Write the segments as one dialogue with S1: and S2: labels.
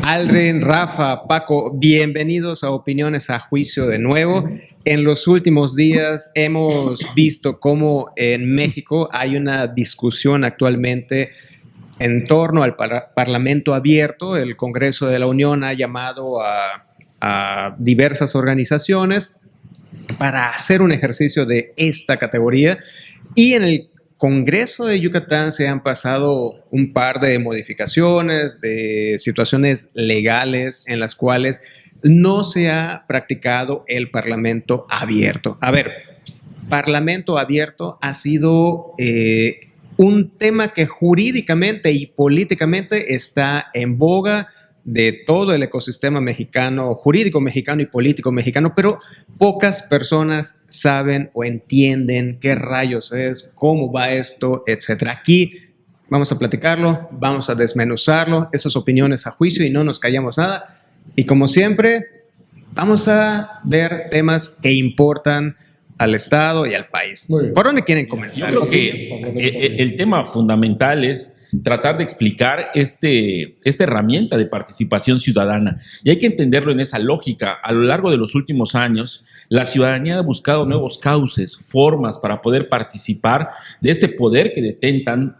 S1: Aldrin, Rafa, Paco, bienvenidos a Opiniones a Juicio de nuevo. En los últimos días hemos visto cómo en México hay una discusión actualmente en torno al Parlamento abierto. El Congreso de la Unión ha llamado a diversas organizaciones para hacer un ejercicio de esta categoría, y en el Congreso de Yucatán se han pasado un par de modificaciones, de situaciones legales en las cuales no se ha practicado el Parlamento abierto. A ver, Parlamento abierto ha sido un tema que jurídicamente y políticamente está en boga de todo el ecosistema mexicano, jurídico mexicano y político mexicano, pero pocas personas saben o entienden qué rayos es, cómo va esto, etcétera. Aquí vamos a platicarlo, vamos a desmenuzarlo, esas opiniones a juicio, y no nos callamos nada. Y como siempre, vamos a ver temas que importan al Estado y al país.
S2: ¿Por
S1: dónde quieren comenzar?
S3: Yo creo que el tema fundamental es tratar de explicar esta herramienta de participación ciudadana. Y hay que entenderlo en esa lógica. A lo largo de los últimos años, la ciudadanía ha buscado nuevos cauces, formas para poder participar de este poder que detentan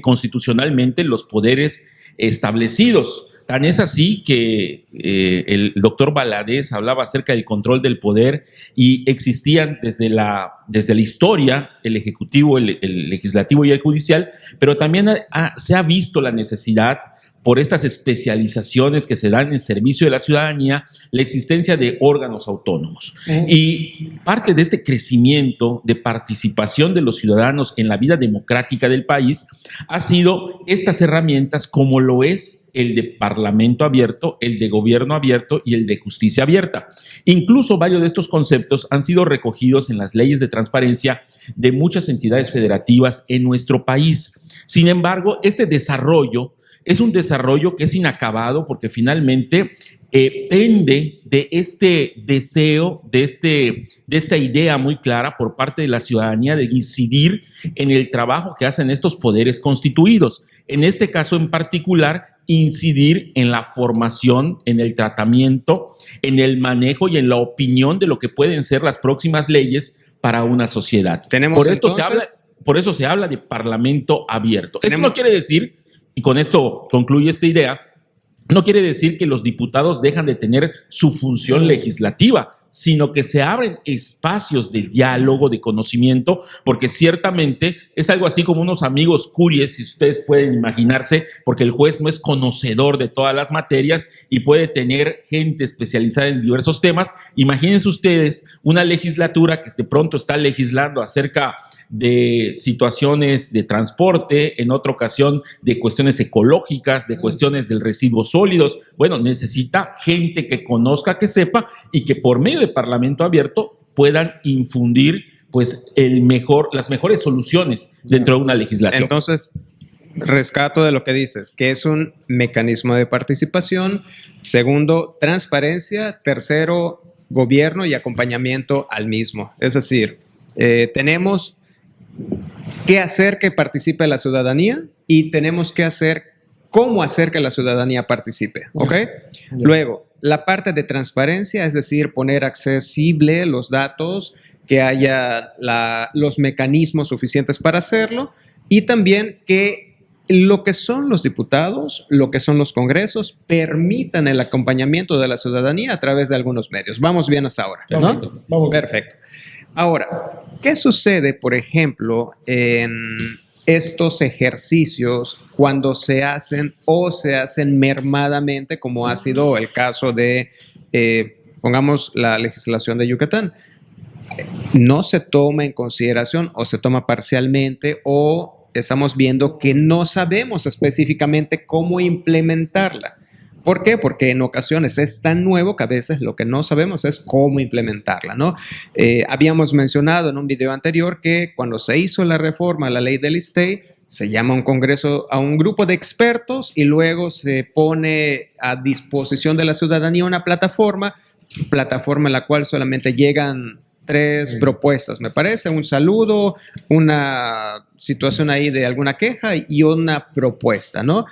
S3: constitucionalmente los poderes establecidos. Tan es así que el doctor Valadez hablaba acerca del control del poder, y existían desde la historia el Ejecutivo, el Legislativo y el Judicial, pero también se ha visto la necesidad, por estas especializaciones que se dan en servicio de la ciudadanía, la existencia de órganos autónomos. Y parte de este crecimiento de participación de los ciudadanos en la vida democrática del país ha sido estas herramientas, como lo es el de Parlamento abierto, el de Gobierno abierto y el de Justicia abierta. Incluso varios de estos conceptos han sido recogidos en las leyes de transparencia de muchas entidades federativas en nuestro país. Sin embargo, este desarrollo es un desarrollo que es inacabado, porque finalmente pende de este deseo, de esta idea muy clara por parte de la ciudadanía de incidir en el trabajo que hacen estos poderes constituidos. En este caso en particular, incidir en la formación, en el tratamiento, en el manejo y en la opinión de lo que pueden ser las próximas leyes para una sociedad. Por eso se habla de Parlamento abierto. Eso no quiere decir, y con esto concluye esta idea, no quiere decir que los diputados dejan de tener su función legislativa, sino que se abren espacios de diálogo, de conocimiento, porque ciertamente es algo así como unos amigos curies, si ustedes pueden imaginarse, porque el juez no es conocedor de todas las materias y puede tener gente especializada en diversos temas. Imagínense ustedes una legislatura que de pronto está legislando acerca de situaciones de transporte, en otra ocasión de cuestiones ecológicas, de cuestiones del residuos sólidos. Bueno, necesita gente que conozca, que sepa, y que por medio de Parlamento abierto puedan infundir pues las mejores soluciones dentro de una legislación.
S1: Entonces, rescato de lo que dices, que es un mecanismo de participación. Segundo, transparencia. Tercero, gobierno y acompañamiento al mismo. Es decir, tenemos que hacer que participe la ciudadanía, y tenemos que hacer cómo hacer que la ciudadanía participe, ¿ok? Luego, la parte de transparencia, es decir, poner accesible los datos, que haya los mecanismos suficientes para hacerlo, y también que lo que son los diputados, lo que son los congresos, permitan el acompañamiento de la ciudadanía a través de algunos medios. Vamos bien hasta ahora, ¿no?
S2: Perfecto. Vamos.
S1: Perfecto. Ahora, ¿qué sucede, por ejemplo, en estos ejercicios cuando se hacen mermadamente, como ha sido el caso de, pongamos, la legislación de Yucatán? No se toma en consideración, o se toma parcialmente, o estamos viendo que no sabemos específicamente cómo implementarla. ¿Por qué? Porque en ocasiones es tan nuevo que a veces lo que no sabemos es cómo implementarla, ¿no? Habíamos mencionado en un video anterior que cuando se hizo la reforma a la ley del ISSSTE, se llama a un grupo de expertos, y luego se pone a disposición de la ciudadanía una plataforma en la cual solamente llegan 3 propuestas, me parece: un saludo, una situación ahí de alguna queja y una propuesta, ¿no?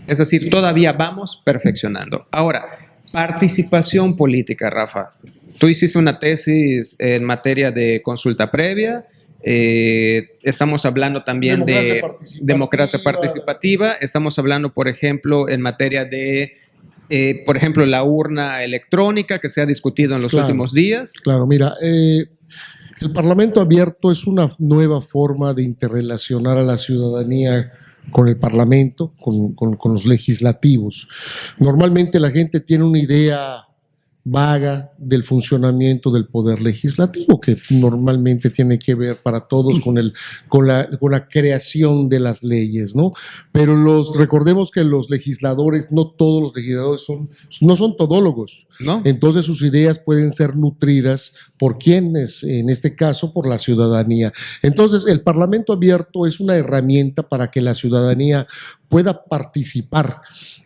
S1: Es decir, todavía vamos perfeccionando. Ahora, participación política, Rafa. Tú hiciste una tesis en materia de consulta previa. Estamos hablando también de democracia participativa. Estamos hablando, por ejemplo, en materia de, por ejemplo, la urna electrónica que se ha discutido en los últimos días.
S2: Claro, mira, el Parlamento abierto es una nueva forma de interrelacionar a la ciudadanía con el Parlamento, con los legislativos. Normalmente la gente tiene una idea vaga del funcionamiento del poder legislativo, que normalmente tiene que ver para todos con la creación de las leyes, ¿no? Pero recordemos que los legisladores, no todos los legisladores no son todólogos, ¿no? Entonces sus ideas pueden ser nutridas por quienes, en este caso, por la ciudadanía. Entonces, el Parlamento abierto es una herramienta para que la ciudadanía pueda participar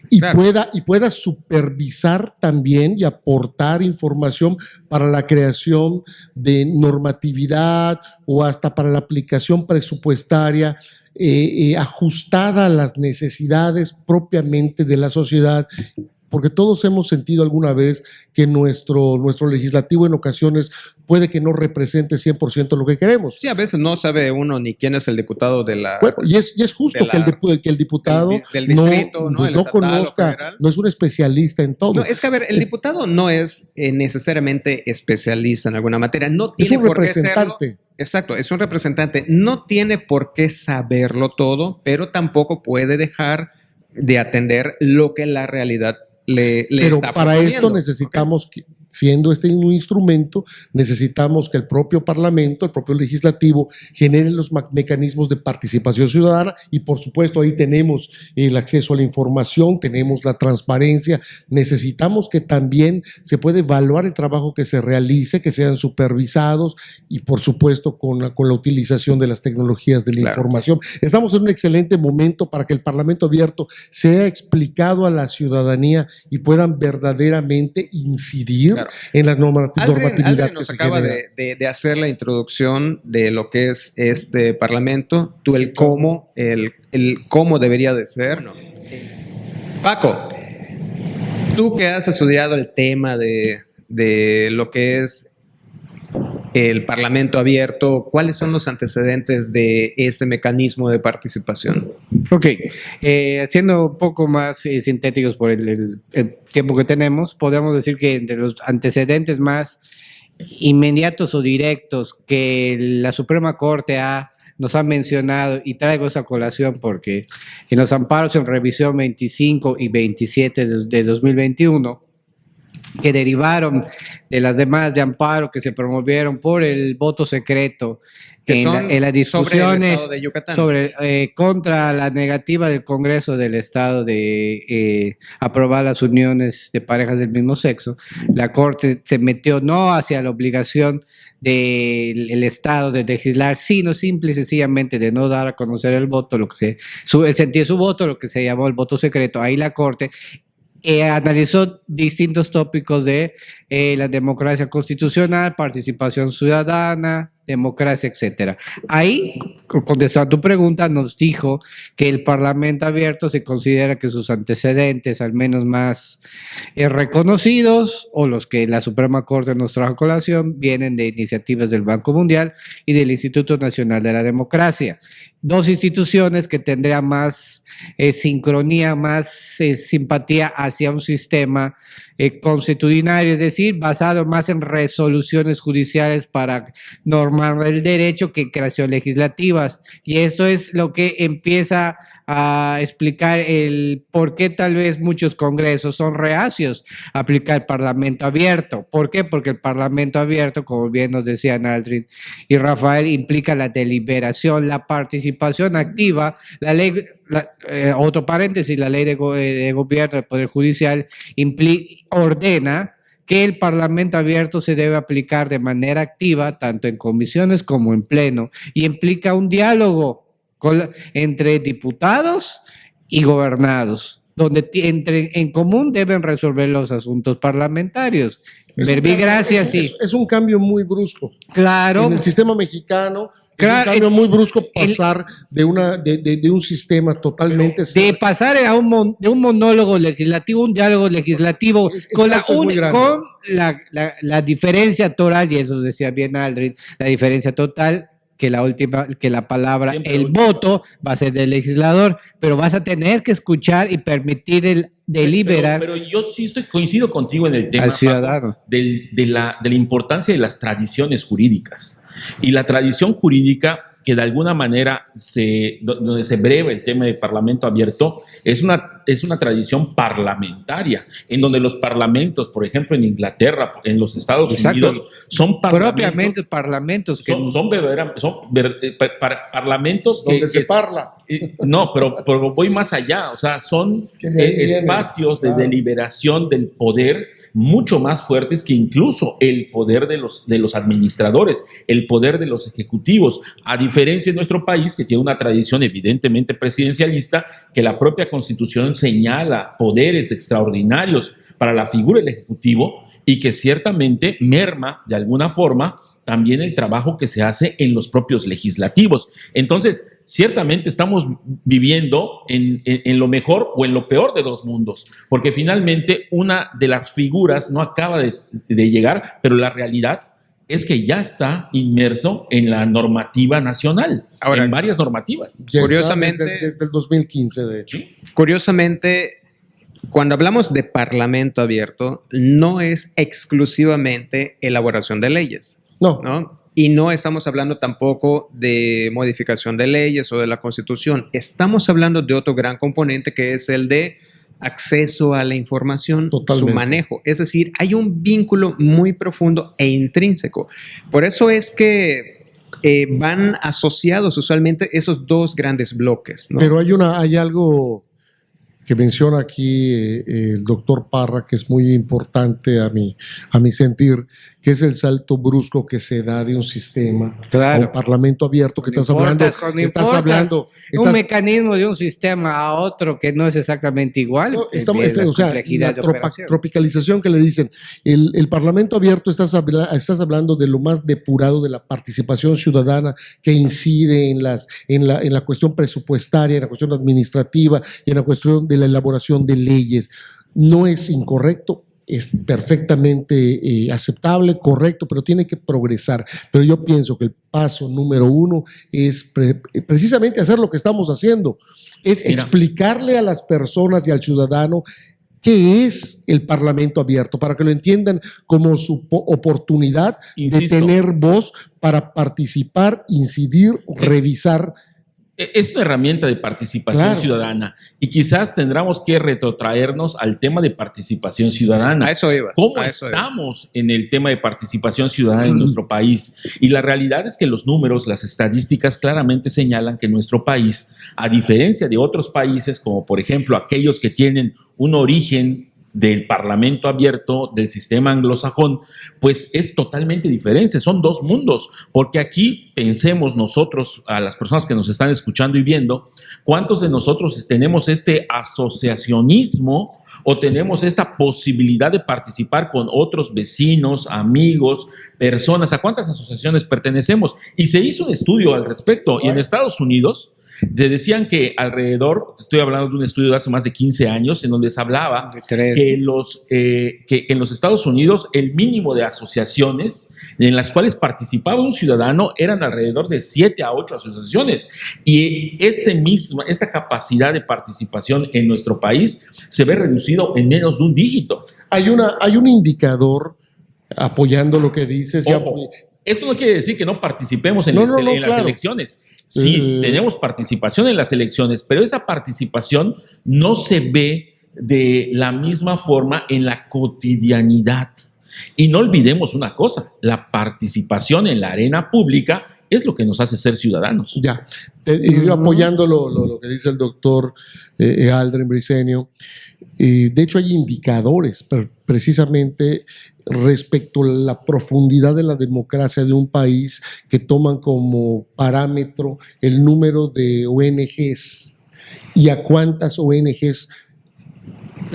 S2: y, claro, pueda supervisar también y aportar información para la creación de normatividad o hasta para la aplicación presupuestaria ajustada a las necesidades propiamente de la sociedad. Porque todos hemos sentido alguna vez que nuestro legislativo en ocasiones puede que no represente 100% lo que queremos.
S1: Sí, a veces no sabe uno ni quién es el diputado de la...
S2: Bueno, y es justo que el diputado
S1: del distrito,
S2: no conozca, no es un especialista en todo.
S1: No, es que, a ver, el diputado no es necesariamente especialista en alguna materia. No tiene por qué serlo. Exacto, es un representante. No tiene por qué saberlo todo, pero tampoco puede dejar de atender lo que la realidad le
S2: pero
S1: está
S2: para
S1: proponiendo.
S2: esto necesitamos, siendo este un instrumento, necesitamos que el propio Parlamento, el propio legislativo, genere los mecanismos de participación ciudadana y, por supuesto, ahí tenemos el acceso a la información, tenemos la transparencia. Necesitamos que también se pueda evaluar el trabajo que se realice, que sean supervisados y, por supuesto, con la utilización de las tecnologías de la información. Estamos en un excelente momento para que el Parlamento abierto sea explicado a la ciudadanía y puedan verdaderamente incidir en la normatividad
S1: Aldrin
S2: que
S1: nos
S2: se
S1: acaba
S2: genera.
S1: de hacer la introducción de lo que es este Parlamento, tú el cómo debería de ser. Paco, tú que has estudiado el tema de lo que es el Parlamento abierto, ¿cuáles son los antecedentes de este mecanismo de participación?
S4: Ok, siendo un poco más sintéticos por el tiempo que tenemos, podemos decir que entre los antecedentes más inmediatos o directos que la Suprema Corte nos ha mencionado, y traigo esa colación porque en los amparos en revisión 25 y 27 de 2021, que derivaron de las demás de amparo que se promovieron por el voto secreto en las discusiones contra la negativa del Congreso del Estado de aprobar las uniones de parejas del mismo sexo. La Corte se metió no hacia la obligación del Estado de legislar, sino simple y sencillamente de no dar a conocer el voto, el sentido de su voto, lo que se llamó el voto secreto. Ahí la Corte analizó distintos tópicos de la democracia constitucional, participación ciudadana, democracia, etcétera. Ahí, contestando tu pregunta, nos dijo que el Parlamento abierto se considera que sus antecedentes, al menos más reconocidos, o los que la Suprema Corte nos trajo a colación, vienen de iniciativas del Banco Mundial y del Instituto Nacional de la Democracia. Dos instituciones que tendrían más sincronía, más simpatía hacia un sistema constitucional, es decir, basado más en resoluciones judiciales para normar el derecho que en creación legislativas. Y esto es lo que empieza a explicar el por qué tal vez muchos congresos son reacios a aplicar el Parlamento abierto. ¿Por qué? Porque el Parlamento abierto, como bien nos decían Aldrin y Rafael, implica la deliberación, la participación activa, la ley, otro paréntesis, la ley de gobierno del Poder Judicial ordena que el Parlamento abierto se debe aplicar de manera activa, tanto en comisiones como en pleno, y implica un diálogo entre diputados y gobernados, donde en común deben resolver los asuntos parlamentarios.
S2: Es un cambio muy brusco.
S4: Claro.
S2: En el sistema mexicano,
S4: Claro,
S2: es un cambio muy brusco pasar de un sistema totalmente...
S4: De pasar de un monólogo legislativo a un diálogo legislativo con la diferencia total, y eso decía bien Aldrin, la diferencia total que la palabra,
S3: Siempre
S4: el voto va a ser del legislador, pero vas a tener que escuchar y permitir el deliberar
S3: pero yo sí coincido contigo en el tema,
S4: al ciudadano.
S3: Paco, de la importancia de las tradiciones jurídicas. Y la tradición jurídica que de alguna manera donde se breva el tema de parlamento abierto, es una tradición parlamentaria, en donde los parlamentos, por ejemplo, en Inglaterra, en los Estados Unidos, son
S4: propiamente parlamentos que
S3: parlamentos
S2: donde se parla.
S3: No, pero voy más allá, o sea, son espacios de deliberación del poder mucho más fuertes que incluso el poder de los administradores, el poder de los ejecutivos, a diferencia de nuestro país, que tiene una tradición evidentemente presidencialista, que la propia Constitución señala poderes extraordinarios para la figura del Ejecutivo y que ciertamente merma de alguna forma también el trabajo que se hace en los propios legislativos. Entonces, ciertamente estamos viviendo en lo mejor o en lo peor de dos mundos, porque finalmente una de las figuras no acaba de llegar, pero la realidad es que ya está inmerso en la normativa nacional, en varias normativas.
S2: Ya
S1: Curiosamente,
S2: desde el 2015, de hecho.
S1: Curiosamente, cuando hablamos de parlamento abierto, no es exclusivamente elaboración de leyes. ¿No? Y no estamos hablando tampoco de modificación de leyes o de la Constitución. Estamos hablando de otro gran componente que es el de acceso a la información,
S2: Totalmente.
S1: su manejo. Es decir, hay un vínculo muy profundo e intrínseco. Por eso es que van asociados usualmente esos dos grandes bloques, ¿no?
S2: Pero hay algo que menciona aquí el doctor Parra, que es muy importante a mi sentir, que es el salto brusco que se da de un sistema a un parlamento abierto, que estás hablando
S4: un mecanismo de un sistema a otro que no es exactamente igual.
S2: La tropicalización que le dicen, el parlamento abierto, estás hablando de lo más depurado de la participación ciudadana que incide en la cuestión presupuestaria, en la cuestión administrativa y en la cuestión de la elaboración de leyes. No es incorrecto, es perfectamente aceptable, correcto, pero tiene que progresar. Pero yo pienso que el paso número uno es precisamente hacer lo que estamos haciendo, es explicarle a las personas y al ciudadano qué es el Parlamento abierto, para que lo entiendan como su oportunidad de tener voz para participar, incidir, revisar.
S3: Es una herramienta de participación ciudadana y quizás tendremos que retrotraernos al tema de participación ciudadana.
S1: A eso iba.
S3: ¿Cómo estamos en el tema de participación ciudadana en nuestro país? Y la realidad es que los números, las estadísticas claramente señalan que nuestro país, a diferencia de otros países, como por ejemplo aquellos que tienen un origen del parlamento abierto, del sistema anglosajón, pues es totalmente diferente, son dos mundos, porque aquí pensemos nosotros, a las personas que nos están escuchando y viendo, ¿cuántos de nosotros tenemos este asociacionismo o tenemos esta posibilidad de participar con otros vecinos, amigos, personas? ¿A cuántas asociaciones pertenecemos? Y se hizo un estudio al respecto, y en Estados Unidos te decían que alrededor, estoy hablando de un estudio de hace más de 15 años, en donde se hablaba que en los Estados Unidos el mínimo de asociaciones en las cuales participaba un ciudadano eran alrededor de 7 a 8 asociaciones. Y esta capacidad de participación en nuestro país se ve reducido en menos de un dígito.
S2: Hay un indicador apoyando lo que dices.
S3: Ojo, esto no quiere decir que no participemos en las elecciones. Sí, tenemos participación en las elecciones, pero esa participación no se ve de la misma forma en la cotidianidad. Y no olvidemos una cosa, la participación en la arena pública es lo que nos hace ser ciudadanos.
S2: Ya, yo apoyando lo que dice el doctor Aldrin Briceño, de hecho hay indicadores precisamente respecto a la profundidad de la democracia de un país que toman como parámetro el número de ONGs y a cuántas ONGs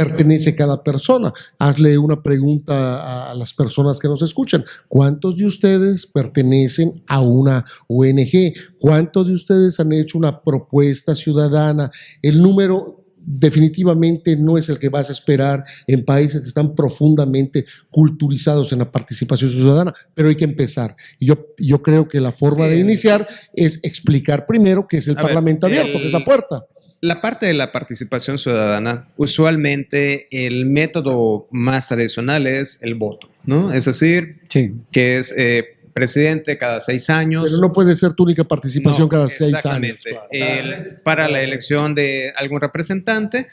S2: pertenece cada persona. Hazle una pregunta a las personas que nos escuchan. ¿Cuántos de ustedes pertenecen a una ONG? ¿Cuántos de ustedes han hecho una propuesta ciudadana? El número definitivamente no es el que vas a esperar en países que están profundamente culturizados en la participación ciudadana, pero hay que empezar. Y yo creo que la forma de iniciar es explicar primero qué es el Parlamento abierto, que es la puerta.
S1: La parte de la participación ciudadana, usualmente el método más tradicional es el voto, ¿no? Es decir, que es presidente cada 6 años.
S2: Pero no puede ser tu única participación cada 6 años.
S1: Para la elección de algún representante.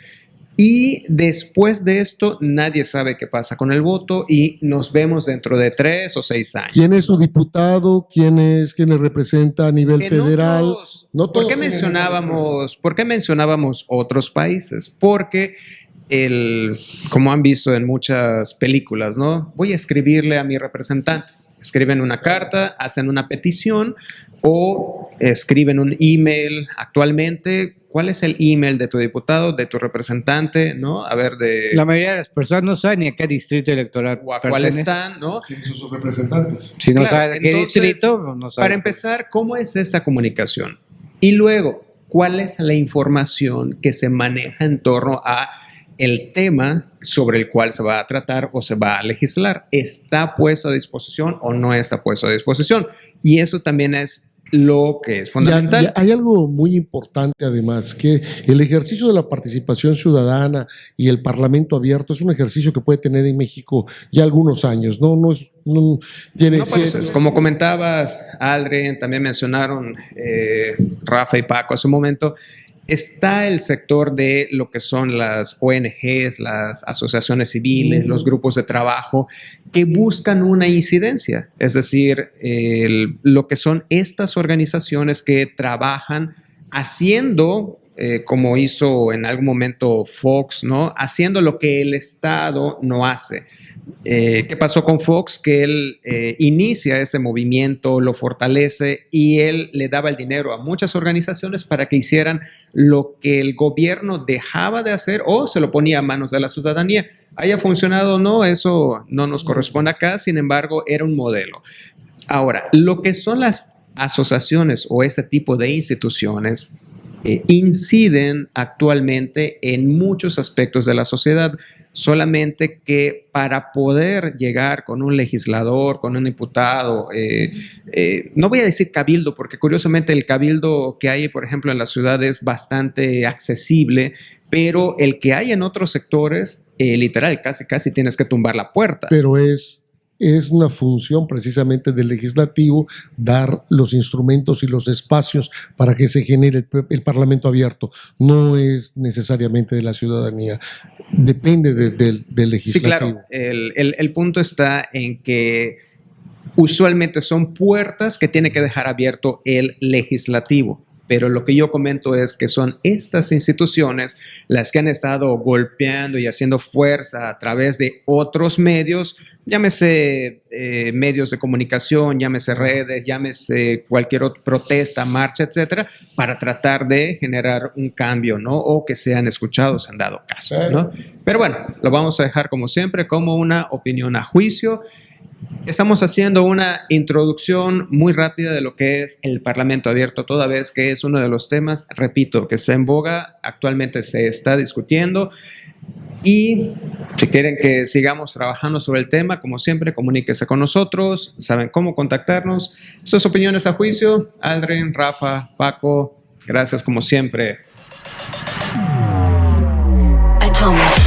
S1: Y después de esto, nadie sabe qué pasa con el voto y nos vemos dentro de 3 o 6 años.
S2: ¿Quién es su diputado? ¿Quién le representa a nivel federal?
S1: ¿Por qué mencionábamos otros países? Porque como han visto en muchas películas, ¿no? Voy a escribirle a mi representante. Escriben una carta, hacen una petición o escriben un email. Actualmente, ¿cuál es el email de tu diputado, de tu representante? ¿No? A ver,
S4: la mayoría de las personas no saben ni a qué distrito electoral
S1: o a cuál están, ¿no?
S2: ¿Quiénes son sus representantes?
S4: Si no saben a qué distrito, no saben.
S1: Para empezar, ¿cómo es esta comunicación? Y luego, ¿cuál es la información que se maneja en torno a el tema sobre el cual se va a tratar o se va a legislar? ¿Está puesto a disposición o no está puesto a disposición? Y eso también es lo que es fundamental.
S2: Hay algo muy importante además, que el ejercicio de la participación ciudadana y el Parlamento abierto es un ejercicio que puede tener en México ya algunos años,
S1: Como comentabas, Aldrin, también mencionaron Rafa y Paco hace un momento. Está el sector de lo que son las ONGs, las asociaciones civiles, los grupos de trabajo que buscan una incidencia, es decir, lo que son estas organizaciones que trabajan haciendo, como hizo en algún momento Fox, ¿no? Haciendo lo que el Estado no hace. ¿Qué pasó con Fox? Que él inicia ese movimiento, lo fortalece y él le daba el dinero a muchas organizaciones para que hicieran lo que el gobierno dejaba de hacer o se lo ponía a manos de la ciudadanía. Haya funcionado o no, eso no nos corresponde acá, sin embargo, era un modelo. Ahora, lo que son las asociaciones o ese tipo de instituciones inciden actualmente en muchos aspectos de la sociedad, solamente que para poder llegar con un legislador, con un diputado, no voy a decir cabildo, porque curiosamente el cabildo que hay, por ejemplo, en la ciudad es bastante accesible, pero el que hay en otros sectores, literal, casi tienes que tumbar la puerta.
S2: Pero es una función precisamente del legislativo dar los instrumentos y los espacios para que se genere el Parlamento abierto. No es necesariamente de la ciudadanía, depende del legislativo.
S1: Sí, claro. El punto está en que usualmente son puertas que tiene que dejar abierto el legislativo. Pero lo que yo comento es que son estas instituciones las que han estado golpeando y haciendo fuerza a través de otros medios, llámese medios de comunicación, llámese redes, llámese cualquier otra protesta, marcha, etcétera, para tratar de generar un cambio, ¿no? O que sean escuchados en dado caso, ¿no? Pero bueno, lo vamos a dejar como siempre como una opinión a juicio. Estamos haciendo una introducción muy rápida de lo que es el Parlamento abierto, toda vez que es uno de los temas, repito, que está en boga, actualmente se está discutiendo. Y si quieren que sigamos trabajando sobre el tema, como siempre, comuníquese con nosotros, saben cómo contactarnos. Sus opiniones a juicio, Aldrin, Rafa, Paco, gracias como siempre.
S5: Atomic.